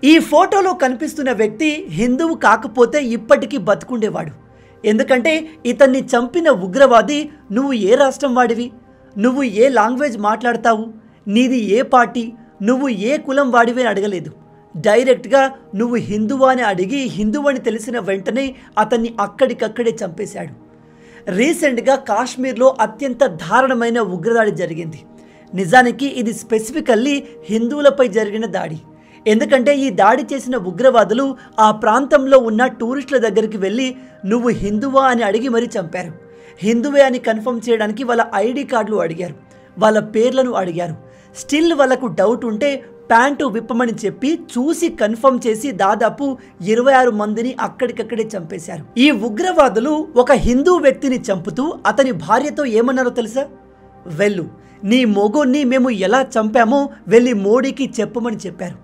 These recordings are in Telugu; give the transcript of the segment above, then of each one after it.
ఈ ఫోటోలో కనిపిస్తున్న వ్యక్తి హిందువు కాకపోతే ఇప్పటికీ బతుకుండేవాడు. ఎందుకంటే ఇతన్ని చంపిన ఉగ్రవాది నువ్వు ఏ రాష్ట్రం వాడివి, నువ్వు ఏ లాంగ్వేజ్ మాట్లాడతావు, నీది ఏ పార్టీ, నువ్వు ఏ కులం వాడివి అని అడగలేదు. డైరెక్ట్గా నువ్వు హిందువా అని అడిగి హిందువని తెలిసిన వెంటనే అతన్ని అక్కడికక్కడే చంపేశాడు. రీసెంట్గా కాశ్మీర్లో అత్యంత దారుణమైన ఉగ్రదాడి జరిగింది. నిజానికి ఇది స్పెసిఫికల్లీ హిందువులపై జరిగిన దాడి. ఎందుకంటే ఈ దాడి చేసిన ఉగ్రవాదులు ఆ ప్రాంతంలో ఉన్న టూరిస్టుల దగ్గరికి వెళ్ళి నువ్వు హిందువా అని అడిగి మరీ చంపారు. హిందువే అని కన్ఫర్మ్ చేయడానికి వాళ్ళ ఐడి కార్డులు అడిగారు, వాళ్ళ పేర్లను అడిగారు. స్టిల్ వాళ్ళకు డౌట్ ఉంటే ప్యాంటు విప్పమని చెప్పి చూసి కన్ఫర్మ్ చేసి దాదాపు 26 మందిని అక్కడికక్కడే చంపేశారు. ఈ ఉగ్రవాదులు ఒక హిందూ వ్యక్తిని చంపుతూ అతని భార్యతో ఏమన్నారో తెలుసా? వెళ్ళు, నీ మొగుణ్ణి మేము ఎలా చంపామో వెళ్ళి మోడీకి చెప్పమని చెప్పారు.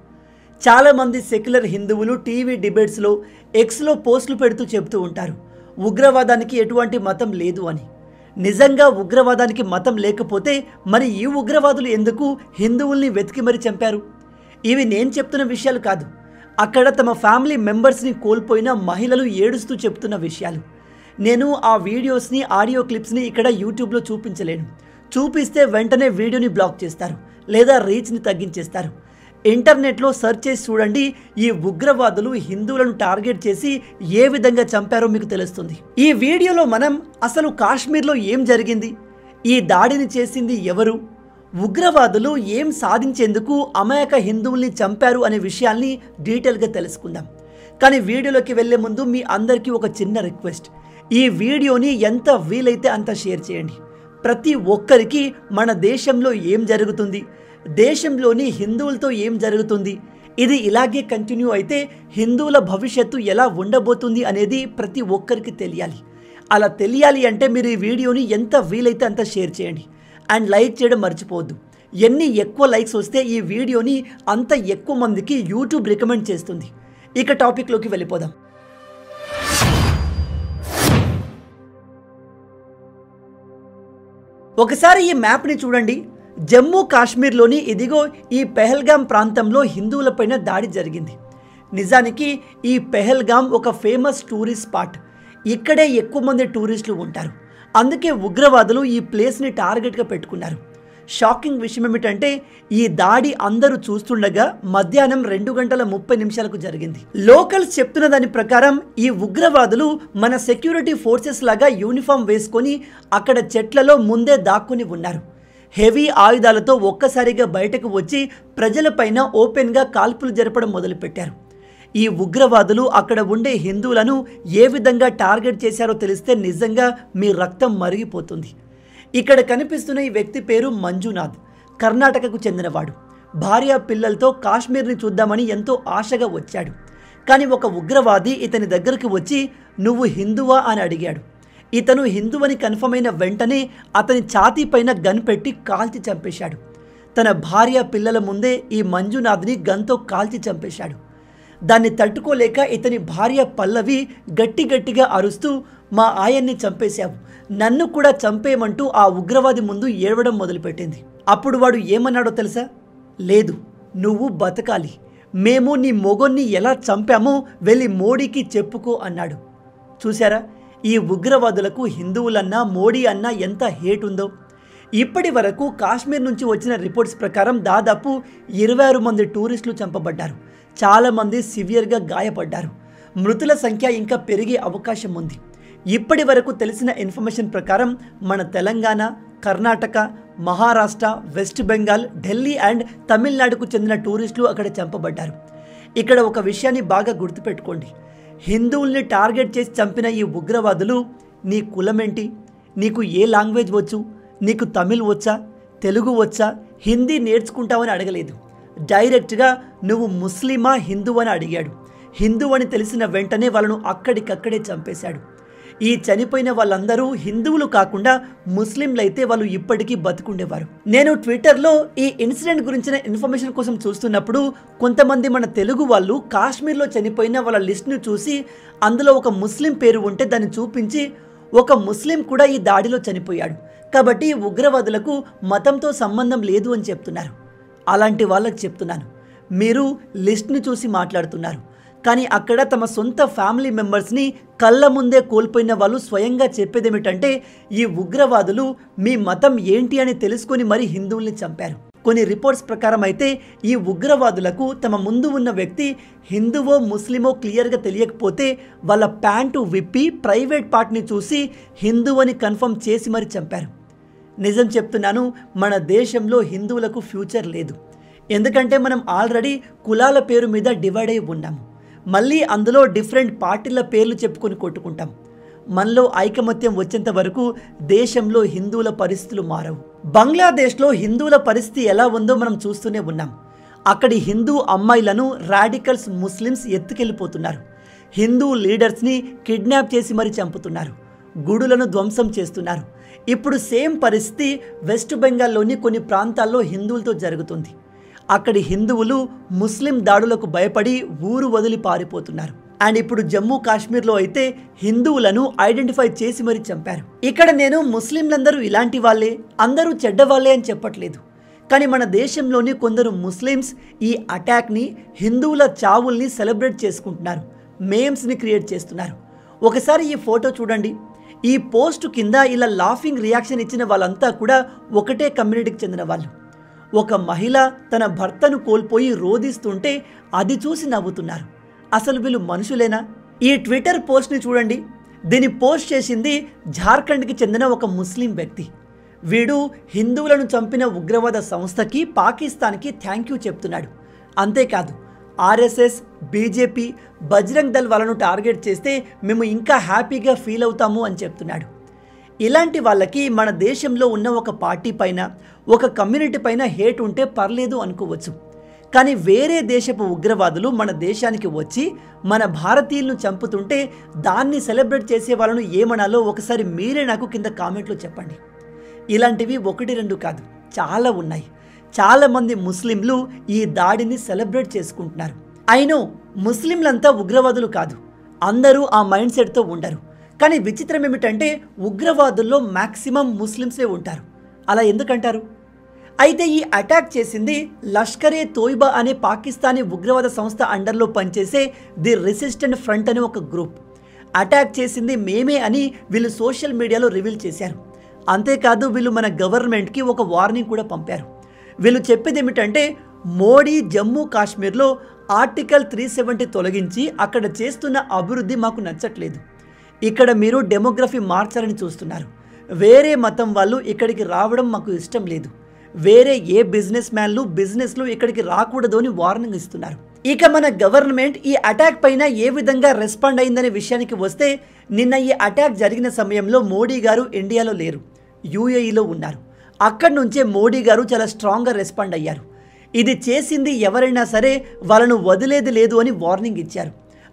చాలామంది సెక్యులర్ హిందువులు టీవీ డిబేట్స్లో, ఎక్స్లో పోస్టులు పెడుతూ చెబుతూ ఉంటారు ఉగ్రవాదానికి ఎటువంటి మతం లేదు అని. నిజంగా ఉగ్రవాదానికి మతం లేకపోతే మరి ఈ ఉగ్రవాదులు ఎందుకు హిందువుల్ని వెతికి మరీ చంపారు? ఇవి నేను చెప్తున్న విషయాలు కాదు, అక్కడ తమ ఫ్యామిలీ మెంబర్స్ని కోల్పోయిన మహిళలు ఏడుస్తూ చెప్తున్న విషయాలు. నేను ఆ వీడియోస్ని, ఆడియో క్లిప్స్ని ఇక్కడ యూట్యూబ్లో చూపించలేను. చూపిస్తే వెంటనే వీడియోని బ్లాక్ చేస్తారు లేదా రీచ్ని తగ్గించేస్తారు. ఇంటర్నెట్లో సెర్చ్ చేసి చూడండి, ఈ ఉగ్రవాదులు హిందువులను టార్గెట్ చేసి ఏ విధంగా చంపారో మీకు తెలుస్తుంది. ఈ వీడియోలో మనం అసలు కాశ్మీర్లో ఏం జరిగింది, ఈ దాడిని చేసింది ఎవరు, ఉగ్రవాదులు ఏం సాధించేందుకు అమాయక హిందువుల్ని చంపారు అనే విషయాల్ని డీటెయిల్గా తెలుసుకుందాం. కానీ వీడియోలోకి వెళ్లే ముందు మీ అందరికీ ఒక చిన్న రిక్వెస్ట్, ఈ వీడియోని ఎంత వీలైతే అంత షేర్ చేయండి. ప్రతి ఒక్కరికి మన దేశంలో ఏం జరుగుతుంది, దేశంలోని హిందువులతో ఏం జరుగుతుంది, ఇది ఇలాగే కంటిన్యూ అయితే హిందువుల భవిష్యత్తు ఎలా ఉండబోతుంది అనేది ప్రతి ఒక్కరికి తెలియాలి. అలా తెలియాలి అంటే మీరు ఈ వీడియోని ఎంత వీలైతే అంత షేర్ చేయండి అండ్ లైక్ చేయడం మర్చిపోవద్దు. ఎన్ని ఎక్కువ లైక్స్ వస్తే ఈ వీడియోని అంత ఎక్కువ మందికి యూట్యూబ్ రికమెండ్ చేస్తుంది. ఇక టాపిక్లోకి వెళ్ళిపోదాం. ఒకసారి ఈ మ్యాప్ని చూడండి. జమ్మూ కాశ్మీర్లోని ఇదిగో ఈ పెహల్గాం ప్రాంతంలో హిందువులపైన దాడి జరిగింది. నిజానికి ఈ పెహల్గాం ఒక ఫేమస్ టూరిస్ట్ స్పాట్. ఇక్కడే ఎక్కువ మంది టూరిస్టులు ఉంటారు. అందుకే ఉగ్రవాదులు ఈ ప్లేస్ని టార్గెట్గా పెట్టుకున్నారు. షాకింగ్ విషయం ఏమిటంటే ఈ దాడి అందరూ చూస్తుండగా మధ్యాహ్నం 2:30 జరిగింది. లోకల్స్ చెప్తున్న దాని ప్రకారం ఈ ఉగ్రవాదులు మన సెక్యూరిటీ ఫోర్సెస్ లాగా యూనిఫామ్ వేసుకొని అక్కడ చెట్లలో ముందే దాక్కుని ఉన్నారు. హెవీ ఆయుధాలతో ఒక్కసారిగా బయటకు వచ్చి ప్రజలపైన ఓపెన్గా కాల్పులు జరపడం మొదలుపెట్టారు. ఈ ఉగ్రవాదులు అక్కడ ఉండే హిందువులను ఏ విధంగా టార్గెట్ చేశారో తెలిస్తే నిజంగా మీ రక్తం మరిగిపోతుంది. ఇక్కడ కనిపిస్తున్న ఈ వ్యక్తి పేరు మంజునాథ్, కర్ణాటకకు చెందినవాడు. భార్య పిల్లలతో కాశ్మీర్ని చూద్దామని ఎంతో ఆశగా వచ్చాడు. కానీ ఒక ఉగ్రవాది ఇతని దగ్గరికి వచ్చి నువ్వు హిందువా అని అడిగాడు. ఇతను హిందువని కన్ఫర్మ్ అయిన వెంటనే అతని ఛాతీ పైన గన్ పెట్టి కాల్చి చంపేశాడు. తన భార్య పిల్లల ముందే ఈ మంజునాథ్ని గన్తో కాల్చి చంపేశాడు. దాన్ని తట్టుకోలేక ఇతని భార్య పల్లవి గట్టిగా అరుస్తూ మా ఆయన్ని చంపేశావు, నన్ను కూడా చంపేయమంటూ ఆ ఉగ్రవాది ముందు ఏడవడం మొదలుపెట్టింది. అప్పుడు వాడు ఏమన్నాడో తెలుసా? లేదు, నువ్వు బతకాలి, మేము నీ మొగొన్ని ఎలా చంపామో వెళ్ళి మోడీకి చెప్పుకో అన్నాడు. చూసారా, ఈ ఉగ్రవాదులకు హిందువులన్నా మోడీ అన్నా ఎంత హేట్ ఉందో. ఇప్పటి వరకు కాశ్మీర్ నుంచి వచ్చిన రిపోర్ట్స్ ప్రకారం దాదాపు 26 మంది టూరిస్టులు చంపబడ్డారు. చాలామంది సివియర్గా గాయపడ్డారు. మృతుల సంఖ్య ఇంకా పెరిగే అవకాశం ఉంది. ఇప్పటి వరకు తెలిసిన ఇన్ఫర్మేషన్ ప్రకారం మన తెలంగాణ, కర్ణాటక, మహారాష్ట్ర, వెస్ట్ బెంగాల్, ఢిల్లీ అండ్ తమిళనాడుకు చెందిన టూరిస్టులు అక్కడ చంపబడ్డారు. ఇక్కడ ఒక విషయాన్ని బాగా గుర్తుపెట్టుకోండి, హిందువుల్ని టార్గెట్ చేసి చంపిన ఈ ఉగ్రవాదులు నీ కులమేంటి, నీకు ఏ లాంగ్వేజ్ వచ్చు, నీకు తమిళ్ వచ్చా, తెలుగు వచ్చా, హిందీ నేర్చుకుంటావని అడగలేదు. డైరెక్ట్గా నువ్వు ముస్లిమా హిందూ అని అడిగాడు. హిందూ అని తెలిసిన వెంటనే వాళ్ళను అక్కడికక్కడే చంపేశాడు. ఈ చనిపోయిన వాళ్ళందరూ హిందువులు కాకుండా ముస్లింలైతే వాళ్ళు ఇప్పటికీ బతుకుండేవారు. నేను ట్విట్టర్లో ఈ ఇన్సిడెంట్ గురించిన ఇన్ఫర్మేషన్ కోసం చూస్తున్నప్పుడు కొంతమంది మన తెలుగు వాళ్ళు కాశ్మీర్లో చనిపోయిన వాళ్ళ లిస్ట్ను చూసి అందులో ఒక ముస్లిం పేరు ఉంటే దాన్ని చూపించి ఒక ముస్లిం కూడా ఈ దాడిలో చనిపోయాడు కాబట్టి ఉగ్రవాదులకు మతంతో సంబంధం లేదు అని చెప్తున్నారు. అలాంటి వాళ్ళకి చెప్తున్నాను, మీరు లిస్ట్ని చూసి మాట్లాడుతున్నారు. కానీ అక్కడ తమ సొంత ఫ్యామిలీ మెంబర్స్ని కళ్ళ ముందే కోల్పోయిన వాళ్ళు స్వయంగా చెప్పేదేమిటంటే ఈ ఉగ్రవాదులు మీ మతం ఏంటి అని తెలుసుకొని మరీ హిందువుల్ని చంపారు. కొన్ని రిపోర్ట్స్ ప్రకారం అయితే ఈ ఉగ్రవాదులకు తమ ముందు ఉన్న వ్యక్తి హిందువో ముస్లిమో క్లియర్గా తెలియకపోతే వాళ్ళ ప్యాంటు విప్పి ప్రైవేట్ పార్ట్ని చూసి హిందూ అని కన్ఫర్మ్ చేసి మరీ చంపారు. నిజం చెప్తున్నాను, మన దేశంలో హిందువులకు ఫ్యూచర్ లేదు. ఎందుకంటే మనం ఆల్రెడీ కులాల పేరు మీద డివైడ్ అయి ఉన్నాము. మళ్ళీ అందులో డిఫరెంట్ పార్టీల పేర్లు చెప్పుకొని కొట్టుకుంటాం. మనలో ఐకమత్యం వచ్చేంత వరకు దేశంలో హిందువుల పరిస్థితులు మారవు. బంగ్లాదేశ్లో హిందువుల పరిస్థితి ఎలా ఉందో మనం చూస్తూనే ఉన్నాం. అక్కడి హిందూ అమ్మాయిలను రాడికల్స్ ముస్లిమ్స్ ఎత్తుకెళ్ళిపోతున్నారు. హిందూ లీడర్స్ని కిడ్నాప్ చేసి మరీ చంపుతున్నారు. గుడులను ధ్వంసం చేస్తున్నారు. ఇప్పుడు సేమ్ పరిస్థితి వెస్ట్ బెంగాల్లోని కొన్ని ప్రాంతాల్లో హిందువులతో జరుగుతుంది. అక్కడి హిందువులు ముస్లిం దాడులకు భయపడి ఊరు వదిలి పారిపోతున్నారు. అండ్ ఇప్పుడు జమ్మూ కాశ్మీర్లో అయితే హిందువులను ఐడెంటిఫై చేసి మరీ చంపారు. ఇక్కడ నేను ముస్లింలందరూ ఇలాంటి వాళ్ళే, అందరూ చెడ్డవాళ్ళే అని చెప్పట్లేదు. కానీ మన దేశంలోని కొందరు ముస్లిమ్స్ ఈ అటాక్ని, హిందువుల చావుల్ని సెలబ్రేట్ చేసుకుంటున్నారు. మేమ్స్ని క్రియేట్ చేస్తున్నారు. ఒకసారి ఈ ఫోటో చూడండి. ఈ పోస్ట్ కింద ఇలా లాఫింగ్ రియాక్షన్ ఇచ్చిన వాళ్ళంతా కూడా ఒకటే కమ్యూనిటీకి చెందిన వాళ్ళు. ఒక మహిళ తన భర్తను కోల్పోయి రోధిస్తుంటే అది చూసి నవ్వుతున్నారు. అసలు వీళ్ళు మనుషులేనా? ఈ ట్విట్టర్ పోస్ట్ని చూడండి. దీన్ని పోస్ట్ చేసింది జార్ఖండ్కి చెందిన ఒక ముస్లిం వ్యక్తి. వీడు హిందువులను చంపిన ఉగ్రవాద సంస్థకి, పాకిస్తాన్కి థ్యాంక్ యూ చెప్తున్నాడు. అంతేకాదు ఆర్ఎస్ఎస్, బీజేపీ, బజరంగ్ దళ్ వాళ్ళను టార్గెట్ చేస్తే మేము ఇంకా హ్యాపీగా ఫీల్ అవుతాము అని చెప్తున్నాడు. ఇలాంటి వాళ్ళకి మన దేశంలో ఉన్న ఒక పార్టీ పైన, ఒక కమ్యూనిటీ పైన హేట్ ఉంటే పర్లేదు అనుకోవచ్చు. కానీ వేరే దేశపు ఉగ్రవాదులు మన దేశానికి వచ్చి మన భారతీయులను చంపుతుంటే దాన్ని సెలబ్రేట్ చేసే వాళ్ళను ఏమనాలో ఒకసారి మీరే నాకు కింద కామెంట్లో చెప్పండి. ఇలాంటివి 1-2 కాదు, చాలా ఉన్నాయి. చాలామంది ముస్లింలు ఈ దాడిని సెలబ్రేట్ చేసుకుంటున్నారు. అయినో ముస్లింలంతా ఉగ్రవాదులు కాదు, అందరూ ఆ మైండ్ సెట్తో ఉండరు. కానీ విచిత్రం ఏమిటంటే ఉగ్రవాదుల్లో మ్యాక్సిమం ముస్లిమ్సే ఉంటారు. అలా ఎందుకంటారు? అయితే ఈ అటాక్ చేసింది లష్కరే తోయిబా అనే పాకిస్తానీ ఉగ్రవాద సంస్థ అండర్లో పనిచేసే ది రెసిస్టెంట్ ఫ్రంట్ అనే ఒక గ్రూప్. అటాక్ చేసింది మేమే అని వీళ్ళు సోషల్ మీడియాలో రివీల్ చేశారు. అంతేకాదు వీళ్ళు మన గవర్నమెంట్కి ఒక వార్నింగ్ కూడా పంపారు. వీళ్ళు చెప్పేది ఏమిటంటే మోడీ జమ్మూ కాశ్మీర్లో ఆర్టికల్ 370 తొలగించి అక్కడ చేస్తున్న అభివృద్ధి మాకు నచ్చట్లేదు. ఇక్కడ మీరు డెమోగ్రఫీ మార్చాలని చూస్తున్నారు. వేరే మతం వాళ్ళు ఇక్కడికి రావడం మాకు ఇష్టం లేదు. వేరే ఏ బిజినెస్ మ్యాన్లు, బిజినెస్లు ఇక్కడికి రాకూడదు అని వార్నింగ్ ఇస్తున్నారు. ఇక మన గవర్నమెంట్ ఈ అటాక్ పైన ఏ విధంగా రెస్పాండ్ అయిందనే విషయానికి వస్తే, నిన్న ఈ అటాక్ జరిగిన సమయంలో మోడీ గారు ఇండియాలో లేరు, యూఏఈలో ఉన్నారు. అక్కడి నుంచే మోడీ గారు చాలా స్ట్రాంగ్గా రెస్పాండ్ అయ్యారు. ఇది చేసింది ఎవరైనా సరే వాళ్ళను వదిలేది లేదు అని వార్నింగ్ ఇచ్చారు.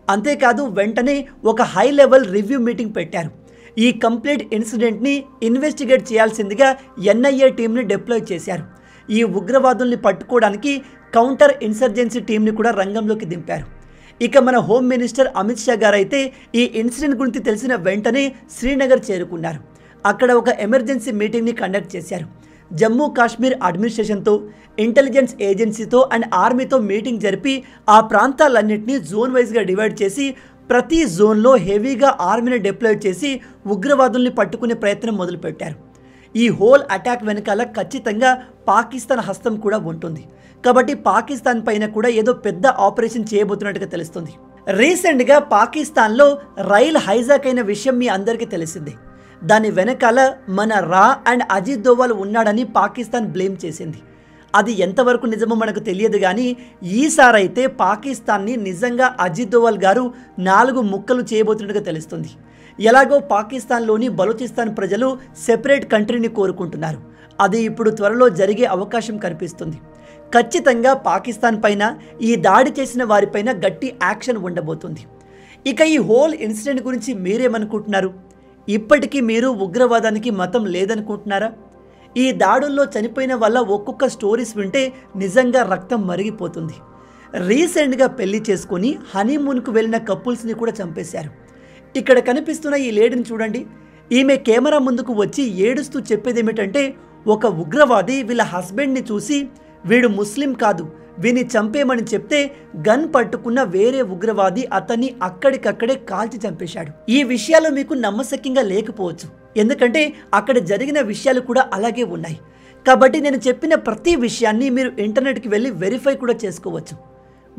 అంతేకాదు వెంటనే ఒక హై లెవెల్ రివ్యూ మీటింగ్ పెట్టారు. ఈ కంప్లీట్ ఇన్సిడెంట్ని ఇన్వెస్టిగేట్ చేయాల్సిందిగా ఎన్ఐఏ టీంని డిప్లాయ్ చేశారు. ఈ ఉగ్రవాదుల్ని పట్టుకోవడానికి కౌంటర్ ఇన్సర్జెన్సీ టీంని కూడా రంగంలోకి దింపారు. ఇక మన హోమ్ మినిస్టర్ అమిత్ షా గారు అయితే ఈ ఇన్సిడెంట్ గురించి తెలిసిన వెంటనే శ్రీనగర్ చేరుకున్నారు. అక్కడ ఒక ఎమర్జెన్సీ మీటింగ్ని కండక్ట్ చేశారు. జమ్మూ కాశ్మీర్ అడ్మినిస్ట్రేషన్తో, ఇంటెలిజెన్స్ ఏజెన్సీతో అండ్ ఆర్మీతో మీటింగ్ జరిపి ఆ ప్రాంతాలన్నింటినీ జోన్ వైజ్గా డివైడ్ చేసి ప్రతి జోన్లో హెవీగా ఆర్మీని డిప్లాయ్ చేసి ఉగ్రవాదుల్ని పట్టుకునే ప్రయత్నం మొదలుపెట్టారు. ఈ హోల్ అటాక్ వెనకాల ఖచ్చితంగా పాకిస్తాన్ హస్తం కూడా ఉంటుంది. కాబట్టి పాకిస్తాన్ పైన కూడా ఏదో పెద్ద ఆపరేషన్ చేయబోతున్నట్టుగా తెలుస్తుంది. రీసెంట్గా పాకిస్తాన్లో రైలు హైజాక్ అయిన విషయం మీ అందరికీ తెలిసిందే. దాని వెనకాల మన రా అండ్ అజిత్ దోవల్ ఉన్నాడని పాకిస్తాన్ బ్లేమ్ చేసింది. అది ఎంతవరకు నిజమో మనకు తెలియదు. కానీ ఈసారైతే పాకిస్తాన్ని నిజంగా అజిత్ దోవల్ గారు 4 ముక్కలు చేయబోతున్నట్టుగా తెలుస్తుంది. ఎలాగో పాకిస్తాన్లోని బలూచిస్తాన్ ప్రజలు సెపరేట్ కంట్రీని కోరుకుంటున్నారు. అది ఇప్పుడు త్వరలో జరిగే అవకాశం కనిపిస్తుంది. ఖచ్చితంగా పాకిస్తాన్ పైన, ఈ దాడి చేసిన వారిపైన గట్టి యాక్షన్ ఉండబోతుంది. ఇక ఈ హోల్ ఇన్సిడెంట్ గురించి మీరేమనుకుంటున్నారు? ఇప్పటికీ మీరు ఉగ్రవాదానికి మతం లేదనుకుంటున్నారా? ఈ దాడుల్లో చనిపోయిన వాళ్ళ ఒక్కొక్క స్టోరీస్ వింటే నిజంగా రక్తం మరిగిపోతుంది. రీసెంట్గా పెళ్లి చేసుకొని హనీమూన్కు వెళ్ళిన కపుల్స్ని కూడా చంపేశారు. ఇక్కడ కనిపిస్తున్న ఈ లేడీని చూడండి. ఈమె కెమెరా ముందుకు వచ్చి ఏడుస్తూ చెప్పేది ఏమిటంటే, ఒక ఉగ్రవాది వీళ్ళ హస్బెండ్ని చూసి, వీడు ముస్లిం కాదు, వీని చంపేమని చెప్తే గన్ పట్టుకున్న వేరే ఉగ్రవాది అతన్ని అక్కడికక్కడే కాల్చి చంపేశాడు. ఈ విషయాలు మీకు నమ్మశక్యంగా లేకపోవచ్చు, ఎందుకంటే అక్కడ జరిగిన విషయాలు కూడా అలాగే ఉన్నాయి. కాబట్టి నేను చెప్పిన ప్రతి విషయాన్ని మీరు ఇంటర్నెట్కి వెళ్ళి వెరిఫై కూడా చేసుకోవచ్చు.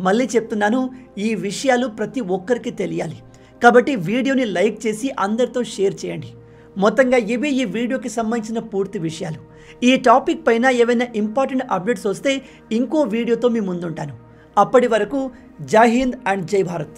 మళ్ళీ చెప్తున్నాను, ఈ విషయాలు ప్రతి ఒక్కరికి తెలియాలి. కాబట్టి వీడియోని లైక్ చేసి అందరితో షేర్ చేయండి. మొత్తంగా ఇవి ఈ వీడియోకి సంబంధించిన పూర్తి విషయాలు. ఈ టాపిక్ పైన ఏవైనా ఇంపార్టెంట్ అప్డేట్స్ వస్తే ఇంకో వీడియోతో మీ ముందుంటాను. అప్పటి వరకు జై హింద్ అండ్ జై భారత్.